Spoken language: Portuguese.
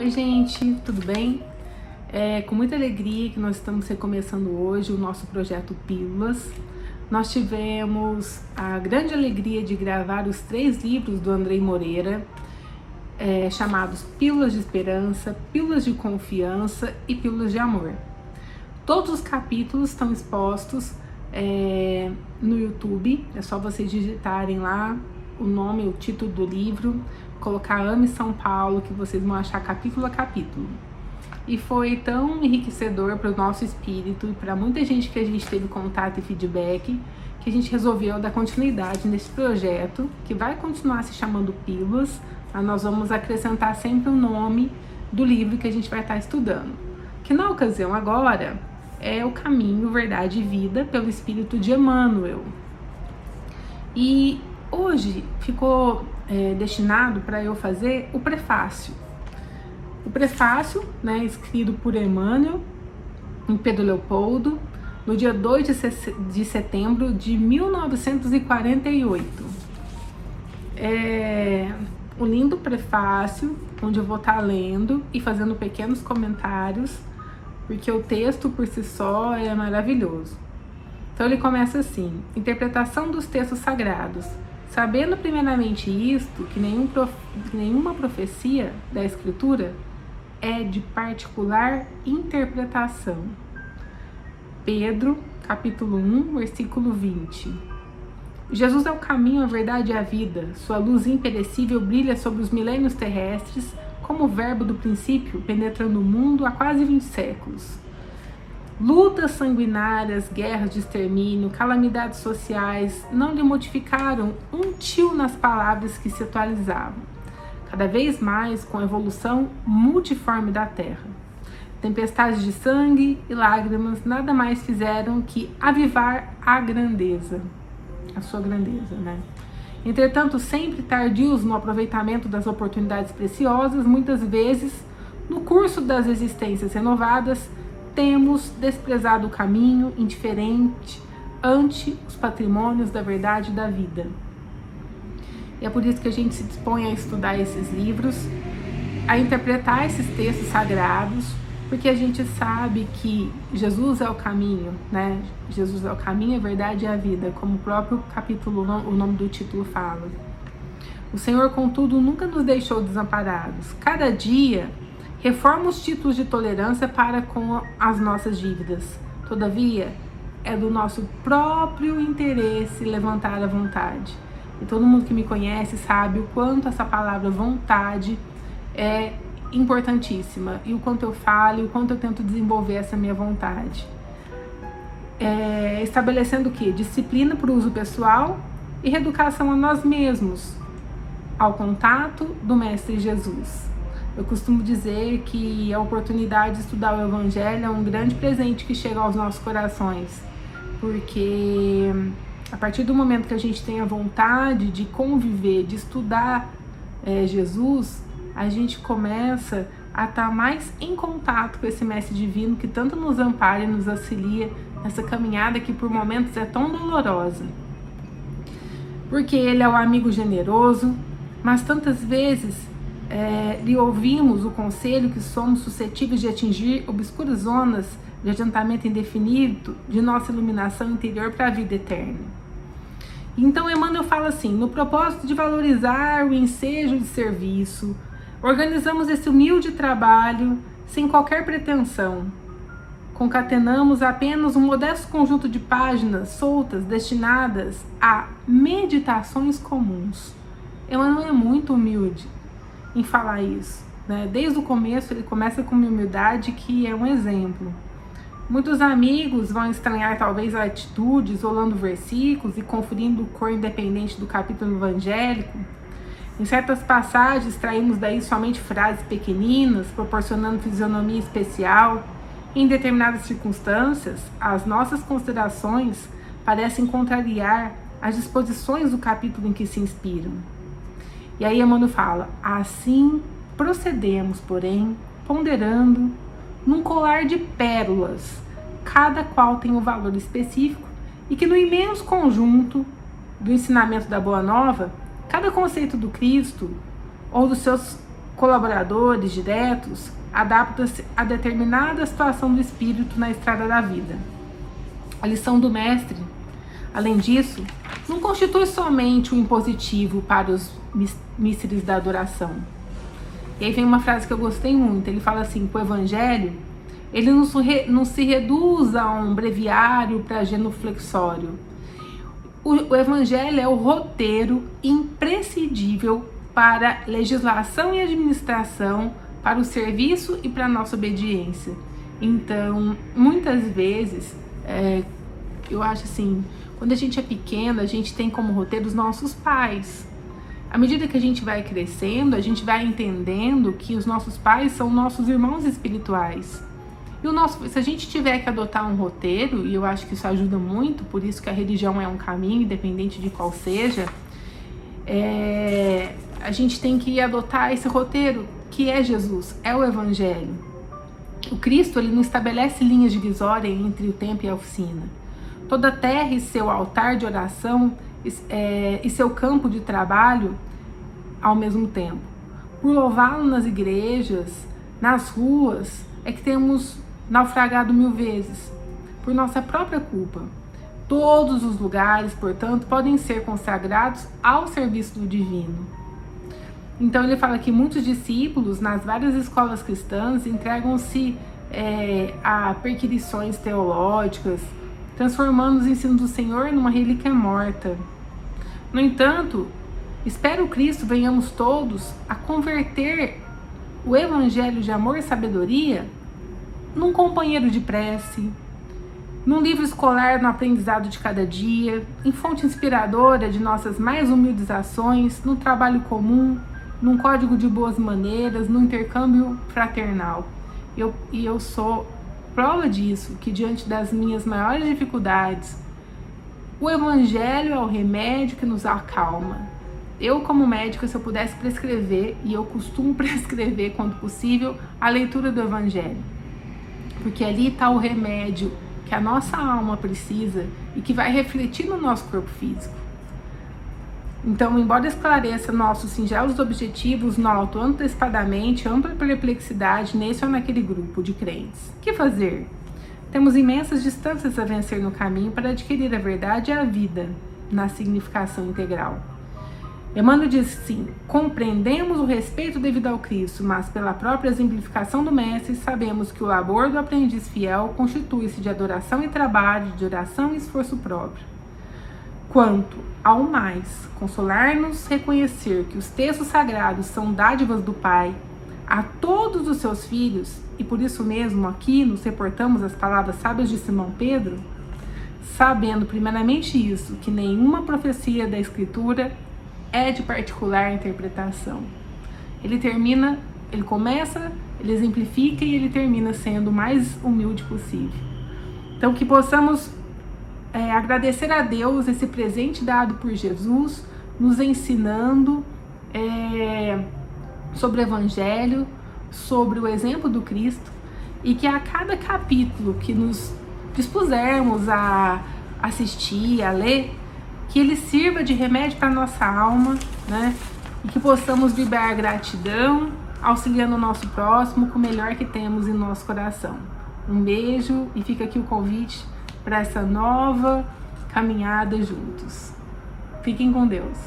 Oi gente, tudo bem? É com muita alegria que nós estamos recomeçando hoje o nosso projeto Pílulas. Nós tivemos a grande alegria de gravar os 3 livros do Andrei Moreira, chamados Pílulas de Esperança, Pílulas de Confiança e Pílulas de Amor. Todos os capítulos estão expostos no YouTube, é só vocês digitarem lá o nome, o título do livro, colocar Ame São Paulo, que vocês vão achar capítulo a capítulo. E foi tão enriquecedor para o nosso espírito e para muita gente que a gente teve contato e feedback, que a gente resolveu dar continuidade nesse projeto, que vai continuar se chamando Pílulas, mas nós vamos acrescentar sempre o nome do livro que a gente vai estar estudando, que na ocasião agora é O Caminho, Verdade e Vida, pelo Espírito de Emmanuel. E hoje ficou destinado para eu fazer o prefácio. O prefácio, escrito por Emmanuel, em Pedro Leopoldo, no dia 2 de setembro de 1948. Um lindo prefácio, onde eu vou estar lendo e fazendo pequenos comentários, porque o texto por si só é maravilhoso. Então ele começa assim: interpretação dos textos sagrados. Sabendo primeiramente isto, que nenhuma profecia da Escritura é de particular interpretação. Pedro, capítulo 1, versículo 20. Jesus é o caminho, a verdade e a vida. Sua luz imperecível brilha sobre os milênios terrestres, como o verbo do princípio, penetrando o mundo há quase 20 séculos. Lutas sanguinárias, guerras de extermínio, calamidades sociais não lhe modificaram um tio nas palavras que se atualizavam, cada vez mais com a evolução multiforme da Terra. Tempestades de sangue e lágrimas nada mais fizeram que avivar a sua grandeza, Entretanto, sempre tardios no aproveitamento das oportunidades preciosas, muitas vezes, no curso das existências renovadas, temos desprezado o caminho, indiferente ante os patrimônios da verdade e da vida. E é por isso que a gente se dispõe a estudar esses livros, a interpretar esses textos sagrados, porque a gente sabe que Jesus é o caminho, Jesus é o caminho, a verdade e a vida, como o próprio capítulo, o nome do título fala. O Senhor, contudo, nunca nos deixou desamparados. Cada dia reforma os títulos de tolerância para com as nossas dívidas. Todavia, é do nosso próprio interesse levantar a vontade. E todo mundo que me conhece sabe o quanto essa palavra vontade é importantíssima. E o quanto eu falo, e o quanto eu tento desenvolver essa minha vontade. Estabelecendo o quê? Disciplina para o uso pessoal e reeducação a nós mesmos, ao contato do Mestre Jesus. Eu costumo dizer que a oportunidade de estudar o Evangelho é um grande presente que chega aos nossos corações, porque a partir do momento que a gente tem a vontade de conviver, de estudar Jesus, a gente começa a estar mais em contato com esse Mestre Divino que tanto nos ampara e nos auxilia nessa caminhada que por momentos é tão dolorosa. Porque Ele é o amigo generoso, mas tantas vezes lhe ouvimos o conselho que somos suscetíveis de atingir obscuras zonas de adiantamento indefinido de nossa iluminação interior para a vida eterna. Então Emmanuel fala assim: no propósito de valorizar o ensejo de serviço, organizamos esse humilde trabalho sem qualquer pretensão. Concatenamos apenas um modesto conjunto de páginas soltas destinadas a meditações comuns. Emmanuel é muito humilde em falar isso, Desde o começo ele começa com uma humildade que é um exemplo. Muitos amigos vão estranhar talvez a atitude, isolando versículos e conferindo cor independente do capítulo evangélico. Em certas passagens traímos daí somente frases pequeninas, proporcionando fisionomia especial. Em determinadas circunstâncias, as nossas considerações parecem contrariar as disposições do capítulo em que se inspiram. E aí Emmanuel fala: assim procedemos, porém, ponderando num colar de pérolas, cada qual tem um valor específico, e que no imenso conjunto do ensinamento da Boa Nova, cada conceito do Cristo ou dos seus colaboradores diretos adaptam-se a determinada situação do espírito na estrada da vida. A lição do mestre, além disso, não constitui somente um impositivo para os místeres da adoração. E aí vem uma frase que eu gostei muito, ele fala assim, que o evangelho, ele não se reduz a um breviário para genuflexório. O evangelho é o roteiro imprescindível para legislação e administração, para o serviço e para a nossa obediência. Então, muitas vezes, eu acho assim, quando a gente é pequeno, a gente tem como roteiro os nossos pais. À medida que a gente vai crescendo, a gente vai entendendo que os nossos pais são nossos irmãos espirituais. E se a gente tiver que adotar um roteiro, e eu acho que isso ajuda muito, por isso que a religião é um caminho, independente de qual seja, a gente tem que adotar esse roteiro, que é Jesus, é o Evangelho. O Cristo, ele não estabelece linhas divisórias entre o templo e a oficina. Toda terra e seu altar de oração e seu campo de trabalho ao mesmo tempo. Por louvá-lo nas igrejas, nas ruas, é que temos naufragado 1000 vezes, por nossa própria culpa. Todos os lugares, portanto, podem ser consagrados ao serviço do divino. Então ele fala que muitos discípulos, nas várias escolas cristãs, entregam-se a perquisições teológicas, transformando os ensinos do Senhor numa relíquia morta. No entanto, espero Cristo venhamos todos a converter o evangelho de amor e sabedoria num companheiro de prece, num livro escolar no aprendizado de cada dia, em fonte inspiradora de nossas mais humildes ações, no trabalho comum, num código de boas maneiras, no intercâmbio fraternal. E eu sou prova disso, que diante das minhas maiores dificuldades, o evangelho é o remédio que nos acalma. Eu, como médica, se eu pudesse prescrever, e eu costumo prescrever quando possível, a leitura do evangelho. Porque ali está o remédio que a nossa alma precisa e que vai refletir no nosso corpo físico. Então, embora esclareça nossos singelos objetivos, noto antecipadamente ampla perplexidade nesse ou naquele grupo de crentes. Que fazer? Temos imensas distâncias a vencer no caminho para adquirir a verdade e a vida na significação integral. Emmanuel diz assim: compreendemos o respeito devido ao Cristo, mas pela própria exemplificação do Mestre, sabemos que o labor do aprendiz fiel constitui-se de adoração e trabalho, de oração e esforço próprio. Quanto ao mais, consolar-nos reconhecer que os textos sagrados são dádivas do Pai a todos os seus filhos, e por isso mesmo aqui nos reportamos as palavras sábias de Simão Pedro, sabendo primeiramente isso, que nenhuma profecia da Escritura é de particular interpretação. Ele começa, ele exemplifica e ele termina sendo o mais humilde possível. Então que possamos agradecer a Deus esse presente dado por Jesus, nos ensinando sobre o Evangelho, sobre o exemplo do Cristo, e que a cada capítulo que nos dispusermos a assistir, a ler, que ele sirva de remédio para a nossa alma, né? E que possamos vibrar gratidão, auxiliando o nosso próximo com o melhor que temos em nosso coração. Um beijo e fica aqui o convite para essa nova caminhada juntos. Fiquem com Deus.